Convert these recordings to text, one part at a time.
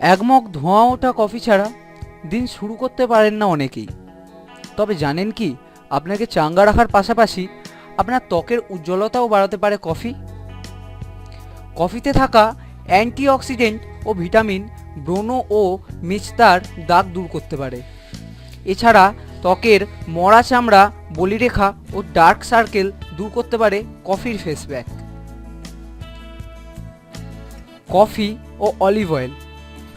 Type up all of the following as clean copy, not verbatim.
এক মগ ধোঁয়া ওঠা কফি ছাড়া দিন শুরু করতে পারেন না অনেকেই। তবে জানেন কি, আপনাকে চাঙ্গা রাখার পাশাপাশি আপনার ত্বকের উজ্জ্বলতাও বাড়াতে পারে কফি। কফিতে থাকা অ্যান্টিঅক্সিডেন্ট ও ভিটামিন ব্রণ ও মেচদার দাগ দূর করতে পারে। এছাড়া ত্বকের মরা চামড়া, বলিরেখা ও ডার্ক সার্কেল দূর করতে পারে কফির ফেস প্যাক। কফি ও অলিভ অয়েল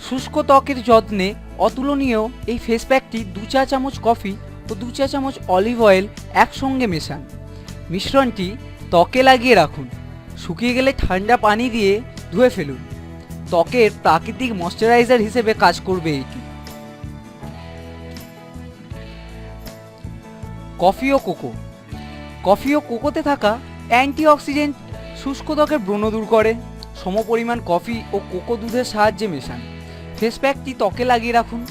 শুষ্ক ত্বকের যত্নে অতুলনীয় এই ফেস প্যাকটি 2 চা চামচ কফি ও 2 চা চামচ অলিভ অয়েল একসঙ্গে মেশান। মিশ্রণটি ত্বকে লাগিয়ে রাখুন। শুকিয়ে গেলে ঠান্ডা পানি দিয়ে ধুয়ে ফেলুন। ত্বকের প্রাকৃতিক ময়শ্চারাইজার হিসেবে কাজ করবে এটি। কফি ও কোকো কফি ও কোকোতে থাকা অ্যান্টিঅক্সিডেন্ট শুষ্ক ত্বকের ব্রণ দূর করে। সমপরিমাণ কফি ও কোকো দুধের সাহায্যে মেশান। ফেস প্যাকটি ত্বকে লাগিয়ে রাখুন।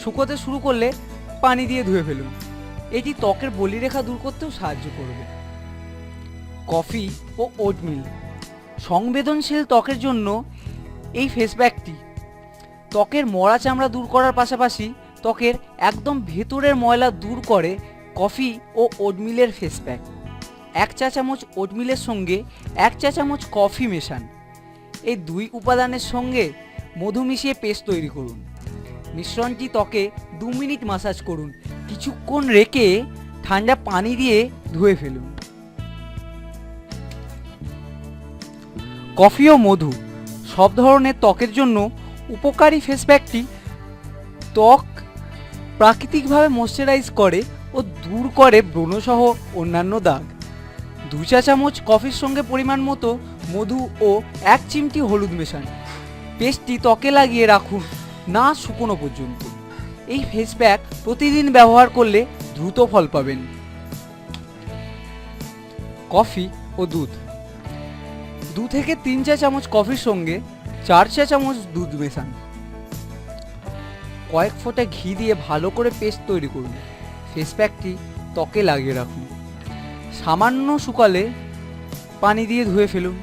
শুকোতে শুরু করলে পানি দিয়ে ধুয়ে ফেলুন। এটি ত্বকের বলিরেখা দূর করতেও সাহায্য করবে। কফি ও ওটমিল সংবেদনশীল ত্বকের জন্য এই ফেস প্যাকটি ত্বকের মরা চামড়া দূর করার পাশাপাশি ত্বকের একদম ভেতরের ময়লা দূর করে। কফি ও ওটমিলের ফেস প্যাক 1 চা চামচ ওটমিলের সঙ্গে 1 চা চামচ কফি মেশান। এই 2 উপাদানের সঙ্গে মধু মিশিয়ে পেস্ট তৈরি করুন। মিশ্রণটি ত্বকে 2 মিনিট মাসাজ করুন। কিছুক্ষণ রেখে ঠান্ডা পানি দিয়ে ধুয়ে ফেলুন। কফি ও মধু সব ধরনের ত্বকের জন্য উপকারী ফেস প্যাকটি ত্বক প্রাকৃতিকভাবে ময়শ্চারাইজ করে ও দূর করে ব্রণসহ অন্যান্য দাগ। 2 চা চামচ কফির সঙ্গে পরিমাণ মতো মধু ও 1 চিমটি হলুদ মেশান। পেস্টটি ত্বকে লাগিয়ে রাখুন না শুকনো পর্যন্ত। এই ফেস প্যাক প্রতিদিন ব্যবহার করলে দ্রুত ফল পাবেন। কফি ও দুধ 2 থেকে 3 চা চামচ কফির সঙ্গে 4 চা চামচ দুধ মেশান। কয়েক ফোঁটা ঘি দিয়ে ভালো করে পেস্ট তৈরি করুন। ফেস প্যাকটি ত্বকে লাগিয়ে রাখুন। সামান্য শুকালে পানি দিয়ে ধুয়ে ফেলুন।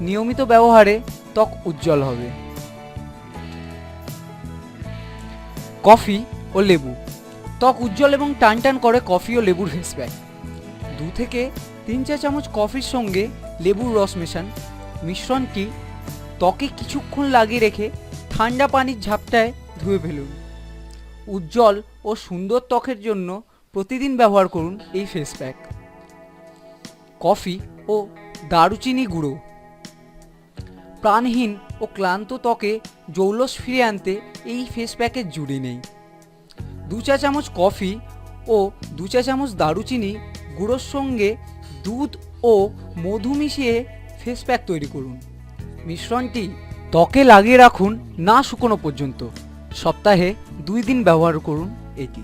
নিয়মিত ব্যবহারে ত্বক উজ্জ্বল হবে। কফি ও লেবু ত্বক উজ্জ্বল এবং টানটান করে কফি ও লেবুর ফেস প্যাক। 2 থেকে 3 চা চামচ কফির সঙ্গে লেবুর রস মেশান। মিশ্রণটি ত্বকে কিছুক্ষণ লাগিয়ে রেখে ঠান্ডা পানির ঝাপটায় ধুয়ে ফেলুন। উজ্জ্বল ও সুন্দর ত্বকের জন্য প্রতিদিন ব্যবহার করুন এই ফেস প্যাক। কফি ও দারুচিনি গুঁড়ো প্রাণহীন ও ক্লান্ত ত্বকে জৌলস ফিরিয়ে আনতে এই ফেস প্যাকের জুড়ি নেই। 2 চা চামচ কফি ও 2 চা চামচ দারুচিনি গুঁড়োর সঙ্গে দুধ ও মধু মিশিয়ে ফেস প্যাক তৈরি করুন। মিশ্রণটি ত্বকে লাগিয়ে রাখুন না শুকনো পর্যন্ত। সপ্তাহে 2 দিন ব্যবহার করুন এটি।